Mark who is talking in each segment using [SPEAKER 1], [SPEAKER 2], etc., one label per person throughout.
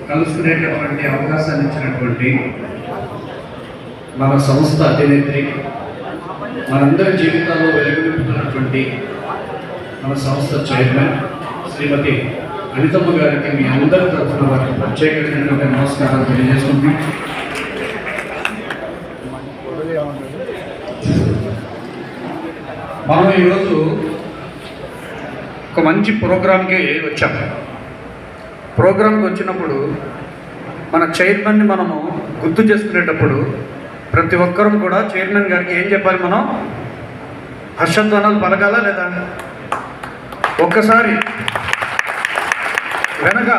[SPEAKER 1] కలుసుకునేటటువంటి అవకాశాన్ని ఇచ్చినటువంటి మన సంస్థ అధినేత్రి, మనందరి జీవితాల్లో వెలుగునింపుతున్నటువంటి మన సంస్థ చైర్మన్ శ్రీమతి అనితమ్మ గారికి మీ అందరి తరఫున వారికి ప్రత్యేకమైనటువంటి నమస్కారాలు తెలియజేసుకుంటున్నాం. మనం ఈరోజు ఒక మంచి ప్రోగ్రాంకి వచ్చాం. ప్రోగ్రాంకి వచ్చినప్పుడు మన చైర్మన్ని మనము గుర్తు చేసుకునేటప్పుడు ప్రతి ఒక్కరం కూడా చైర్మన్ గారికి ఏం చెప్పాలి? మనం హర్షధ్వానాలు పలకాలా లేదా? ఒక్కసారి వెనక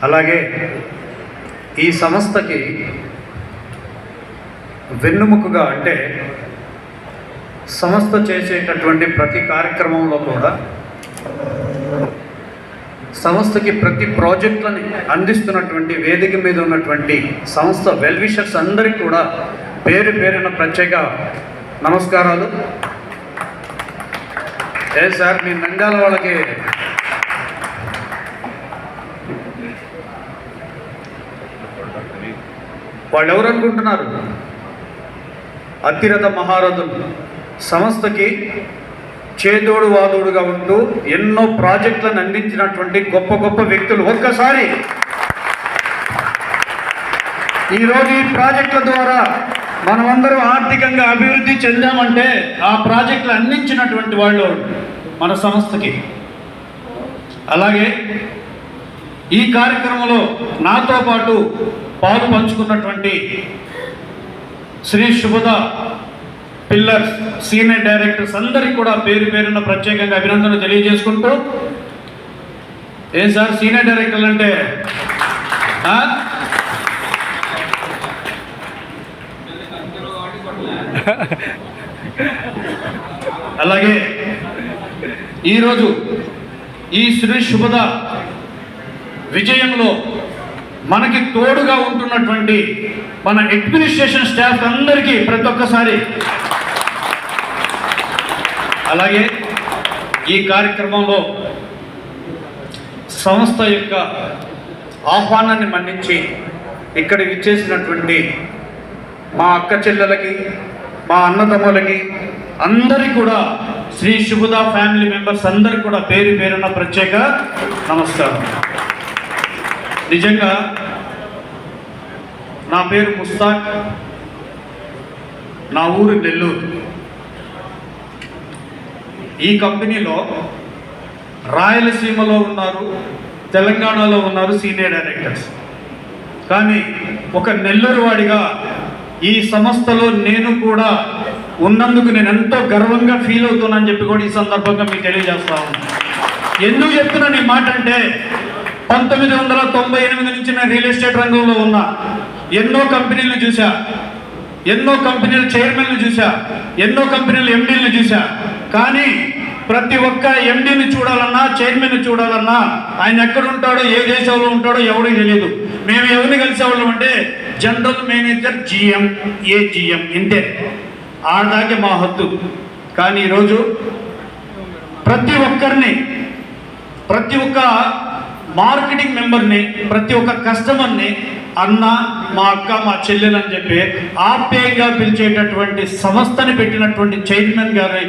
[SPEAKER 1] అలాగే ఈ సంస్థకి వెన్నుముకగా అంటే సంస్థ చేసేటటువంటి ప్రతి కార్యక్రమంలో కూడా సంస్థకి ప్రతి ప్రాజెక్టులని అందిస్తున్నటువంటి వేదిక మీద ఉన్నటువంటి సంస్థ వెల్విషర్స్ అందరికీ కూడా పేరు పేరున ప్రత్యేక నమస్కారాలు. సార్ మీ నంద్యాల వాళ్ళకి వాళ్ళు ఎవరు అనుకుంటున్నారు? అతిరథ మహారథులు. సంస్థకి చేదోడు వాదోడుగా ఉంటూ ఎన్నో ప్రాజెక్టులను అందించినటువంటి గొప్ప గొప్ప వ్యక్తులు. ఒక్కసారి ఈరోజు ఈ ప్రాజెక్టుల ద్వారా మనమందరం ఆర్థికంగా అభివృద్ధి చెందామంటే ఆ ప్రాజెక్టులు అందించినటువంటి వాళ్ళు మన సంస్థకి. అలాగే ఈ కార్యక్రమంలో నాతో పాటు పాలు పంచుకున్నటువంటి శ్రీ శుభద పిల్లర్స్ సీనియర్ డైరెక్టర్స్ అందరికీ కూడా పేరు పేరున ప్రత్యేకంగా అభినందనలు తెలియజేసుకుంటూ, ఏం సార్ సీనియర్ డైరెక్టర్లు అంటే అలాగే ఈరోజు ఈ శ్రీ శుభద విజయంలో మనకి తోడుగా ఉంటున్నటువంటి మన అడ్మినిస్ట్రేషన్ స్టాఫ్ అందరికీ ప్రతి ఒక్కసారి, అలాగే ఈ కార్యక్రమంలో సంస్థ యొక్క ఆహ్వానాన్ని మన్నించి ఇక్కడ విచ్చేసినటువంటి మా అక్క చెల్లెలకి, మా అన్నదమ్ములకి అందరికీ కూడా శ్రీ శుభద ఫ్యామిలీ మెంబర్స్ అందరికీ కూడా పేరు పేరున ప్రత్యేక నమస్కారం. నిజంగా నా పేరు ముస్తాక్, నా ఊరు నెల్లూరు. ఈ కంపెనీలో రాయలసీమలో ఉన్నారు, తెలంగాణలో ఉన్నారు సీనియర్ డైరెక్టర్స్. కానీ ఒక నెల్లూరు వాడిగా ఈ సంస్థలో నేను కూడా ఉన్నందుకు నేను ఎంతో గర్వంగా ఫీల్ అవుతున్నానని చెప్పి కూడా ఈ సందర్భంగా మీకు తెలియజేస్తా ఉన్నాను. ఎందుకు చెప్తున్నాను ఈ మాట అంటే 1998 నుంచి నేను రియల్ ఎస్టేట్ రంగంలో ఉన్నా. ఎన్నో కంపెనీలు చూసా, ఎన్నో కంపెనీల చైర్మన్లు చూసా, ఎన్నో కంపెనీల ఎండీలు చూసా. కానీ ప్రతి ఒక్క ఎండీని చూడాలన్నా, చైర్మన్ చూడాలన్నా ఆయన ఎక్కడుంటాడో, ఏ దేశంలో ఉంటాడో ఎవరికి తెలియదు. మేము ఎవరిని కలిసేవాళ్ళం అంటే జనరల్ మేనేజర్, జిఎం, ఏజిఎం, ఇంతే. ఆడదాకే మా హద్దు. కానీ ఈరోజు ప్రతి ఒక్కరిని, ప్రతి ఒక్క మార్కెటింగ్ మెంబర్ని, ప్రతి ఒక్క కస్టమర్ని అన్న, మా అక్క, మా చెల్లెలని చెప్పి ఆప్యాయంగా పిలిచేటటువంటి సంస్థని పెట్టినటువంటి చైర్మన్ గారు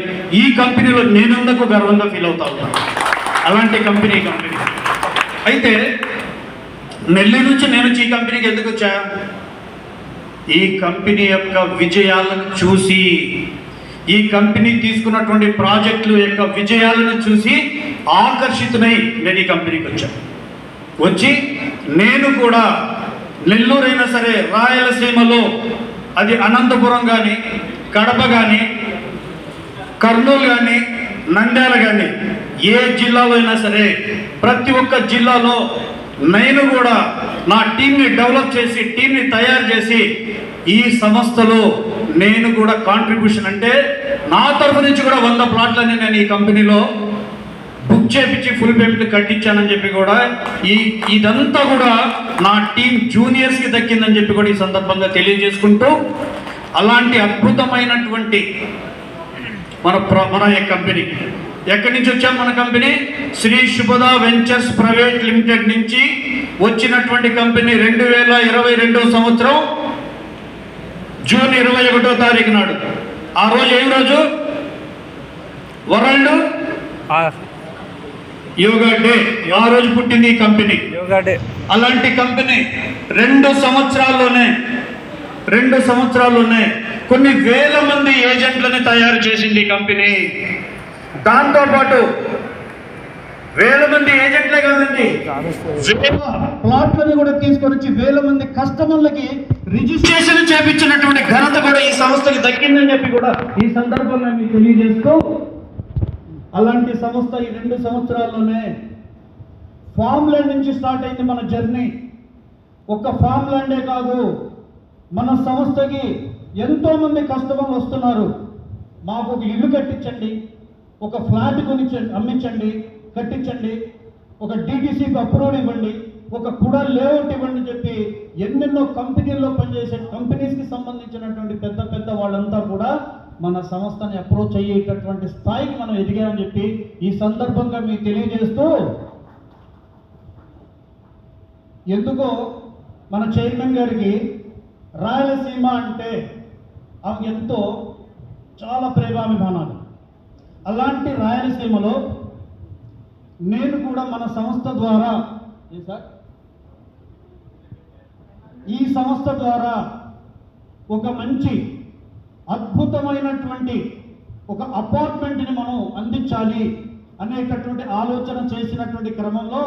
[SPEAKER 1] ఈ కంపెనీలో నేనందుకు గర్వంగా ఫీల్ అవుతా ఉన్నాను. అలాంటి కంపెనీ అయితే నెల్లూరు నుంచి నేను ఈ కంపెనీకి ఎందుకు వచ్చా? ఈ కంపెనీ యొక్క విజయాలను చూసి, ఈ కంపెనీ తీసుకున్నటువంటి ప్రాజెక్టుల యొక్క విజయాలను చూసి ఆకర్షితునై నేను ఈ కంపెనీకి వచ్చాను. వచ్చి నేను కూడా నెల్లూరు అయినా సరే, రాయలసీమలో అది అనంతపురం కానీ, కడప కానీ, కర్నూలు కానీ, నంద్యాల కానీ, ఏ జిల్లాలో అయినా సరే ప్రతి ఒక్క జిల్లాలో నేను కూడా నా టీంని డెవలప్ చేసి, టీంని తయారు చేసి ఈ సంస్థలో నేను కూడా కాంట్రిబ్యూషన్ అంటే నా తరఫు నుంచి కూడా 100 ప్లాట్లని నేను ఈ కంపెనీలో బుక్ చేపించి ఫుల్ పేమెంట్ కట్టించానని చెప్పి కూడా ఇదంతా కూడా నా టీం జూనియర్స్కి దక్కిందని చెప్పి కూడా ఈ సందర్భంగా తెలియజేసుకుంటూ, అలాంటి అద్భుతమైనటువంటి మన కంపెనీ ఎక్కడి నుంచి వచ్చాం మన company? Shri Shubhada ventures private limited నుంచి వచ్చినటువంటి కంపెనీ 2022 సంవత్సరం జూన్ 21వ తారీఖు నాడు. ఆ రోజు ఏం రోజు? World yoga day. ఆ రోజు పుట్టింది ఈ కంపెనీ, యోగా డే. అలాంటి కంపెనీ 2 సంవత్సరాల్లోనే కొన్ని వేల మంది ఏజెంట్లని తయారు చేసింది ఈ కంపెనీ. దాంతోపాటు వేల మంది ఏజెంట్లే కాదండి, ప్లాట్లను కూడా తీసుకొని వచ్చి వేల మంది కస్టమర్లకి రిజిస్ట్రేషన్ చేపించినటువంటి ఘనత కూడా ఈ సంస్థకి దక్కిందని చెప్పి కూడా ఈ సందర్భంగా మీకు తెలియజేస్తూ, అలాంటి సంస్థ ఈ 2 సంవత్సరాల్లోనే ఫామ్ ల్యాండ్ నుంచి స్టార్ట్ అయింది మన జర్నీ. ఒక్క ఫామ్ ల్యాండే కాదు, మన సంస్థకి ఎంతో మంది కస్టమర్లు వస్తున్నారు. మాకు ఒక ఇల్లు కట్టించండి, ఒక ఫ్లాట్ అమ్మించండి, కట్టించండి, ఒక DTCకి అప్రూవల్ ఇవ్వండి, ఒక కూడా లేఅవుట్ ఇవ్వండి చెప్పి ఎన్నెన్నో కంపెనీల్లో పనిచేసే కంపెనీస్కి సంబంధించినటువంటి పెద్ద వాళ్ళంతా కూడా మన సంస్థని అప్రోచ్ అయ్యేటటువంటి స్థాయికి మనం ఎదిగామని చెప్పి ఈ సందర్భంగా మీకు తెలియజేస్తూ, ఎందుకో మన చైర్మన్ గారికి రాయలసీమ అంటే ఆమె ఎంతో చాలా ప్రేమాభిమానాలు. అలాంటి రాయలసీమలో నేను కూడా మన సంస్థ ద్వారా ఈ సంస్థ ద్వారా ఒక మంచి అద్భుతమైనటువంటి ఒక అపార్ట్మెంట్ని మనం అందించాలి అనేటటువంటి ఆలోచన చేసినటువంటి క్రమంలో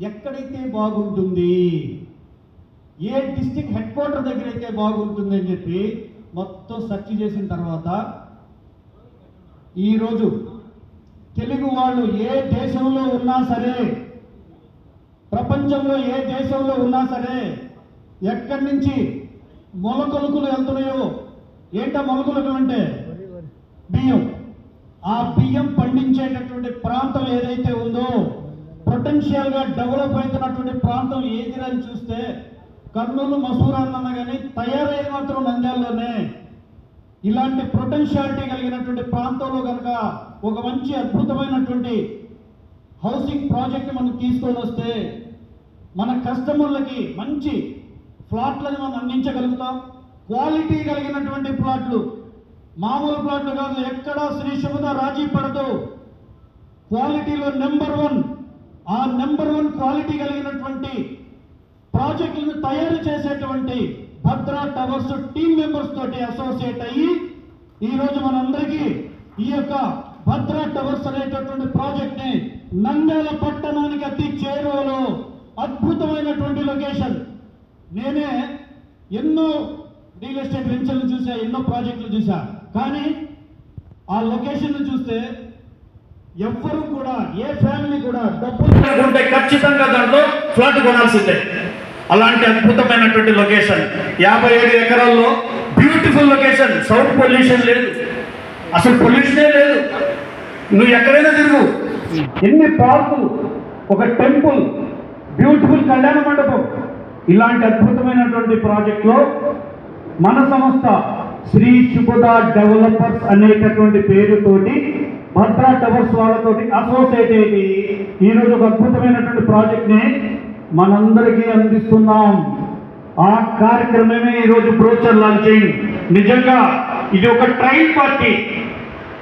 [SPEAKER 1] ఎక్కడైతే బాగుంటుంది, ఏ డిస్ట్రిక్ట్ హెడ్ క్వార్టర్ దగ్గర అయితే బాగుంటుంది అని చెప్పి మొత్తం సెర్చ్ చేసిన తర్వాత ఈరోజు తెలుగు వాళ్ళు ఏ దేశంలో ఉన్నా సరే, ప్రపంచంలో ఏ దేశంలో ఉన్నా సరే, ఎక్కడి నుంచి మొలకలుకులు వెళ్తున్నాయో, ఏంటో మొలకలుకులు అంటే బియ్యం, ఆ బియ్యం పండించేటటువంటి ప్రాంతం ఏదైతే ఉందో, పొటెన్షియల్గా డెవలప్ అవుతున్నటువంటి ప్రాంతం ఏది అని చూస్తే కర్నూలు మసూర్ అన్న కానీ తయారయ్యేది మాత్రం నంద్యాలలోనే. ఇలాంటి పొటెన్షియాలిటీ కలిగినటువంటి ప్రాంతంలో కనుక ఒక మంచి అద్భుతమైనటువంటి హౌసింగ్ ప్రాజెక్ట్ మనం తీసుకొని వస్తే మన కస్టమర్లకి మంచి ఫ్లాట్లను మనం అందించగలుగుతాం. క్వాలిటీ కలిగినటువంటి ప్లాట్లు, మామూలు ప్లాట్లు కాదు, ఎక్కడా శ్రీ శుభద రాజీ పడదు. క్వాలిటీలో నెంబర్ 1, ఆ నెంబర్ 1 క్వాలిటీ కలిగినటువంటి ప్రాజెక్టులను తయారు చేసేటువంటి భద్రా టవర్స్ టీమ్ మెంబర్స్ తోటి అసోసియేట్ అయ్యి ఈరోజు మనందరికీ ఈ యొక్క భద్రా టవర్స్ అనేటటువంటి ప్రాజెక్ట్ ని నంద్యాల పట్టణానికి అతి చేరువలో అద్భుతమైనటువంటి లొకేషన్. నేనే ఎన్నో రియల్ ఎస్టేట్ వెంచర్లు చూసా, ఎన్నో ప్రాజెక్టులు చూసా, కానీ ఆ లొకేషన్ చూస్తే ఎవ్వరూ కూడా, ఏ ఫ్యామిలీ కూడా డబ్బులు ఉంటే ఖచ్చితంగా దాంట్లో ఫ్లాట్ కొనాల్సిందే. అలాంటి అద్భుతమైనటువంటి లొకేషన్, 57 ఎకరాల్లో బ్యూటిఫుల్ లొకేషన్. సౌండ్ పొల్యూషన్ లేదు, అసలు పొల్యూషనే లేదు. నువ్వు ఎక్కడైనా తిరుగు, ఎన్ని పార్కులు, ఒక టెంపుల్, బ్యూటిఫుల్ కళ్యాణ మండపం. ఇలాంటి అద్భుతమైనటువంటి ప్రాజెక్ట్లో మన సంస్థ శ్రీ శుభద డెవలపర్స్ అనేటటువంటి పేరుతోటి భద్రా టవర్స్ వాళ్ళతోటి అసోసియేట్ అయ్యి ఈరోజు ఒక అద్భుతమైనటువంటి ప్రాజెక్ట్ని మనందరికీ అందిస్తున్నాం. ఆ కార్యక్రమమే ఈరోజు బ్రోచర్ లాంచింగ్. నిజంగా ఇది ఒక ట్రైల్ పార్టీ.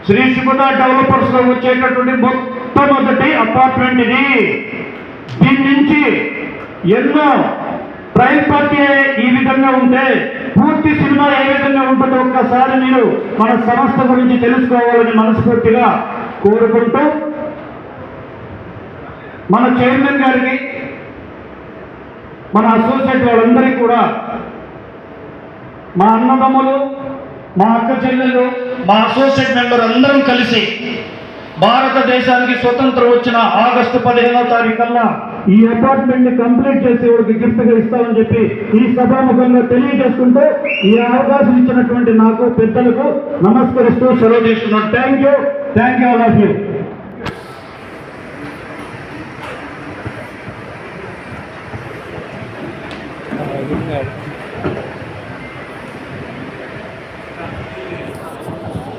[SPEAKER 1] శ్రీ శుభద డెవలపర్స్ లో వచ్చేటటువంటి మొట్టమొదటి అపార్ట్మెంట్ ఇది. దీని నుంచి ఎన్నో ట్రైల్ పార్టీ ఈ విధంగా ఉంటే పూర్తి సినిమా ఏ విధంగా ఉంటుందో ఒక్కసారి మీరు మన సంస్థ గురించి తెలుసుకోవాలని మనస్ఫూర్తిగా కోరుకుంటూ, మన చైర్మన్ గారికి, మన అసోసియేట్ వాళ్ళందరికీ కూడా, మా అన్నదమ్ములు, మా అక్క చెల్లెలు, మా అసోసియేట్ మెంబర్ అందరం కలిసి భారతదేశానికి స్వతంత్రం వచ్చిన ఆగస్టు 15వ తారీఖున ఈ అపార్ట్మెంట్ ని కంప్లీట్ చేసి వాడికి గిఫ్ట్ గా ఇస్తామని చెప్పి ఈ సభాముఖంగా తెలియజేసుకుంటూ ఈ అవకాశం ఇచ్చినటువంటి నాకు, పెద్దలకు నమస్కరిస్తూ సెలవు తీసుకున్నాను. Thank you all of you.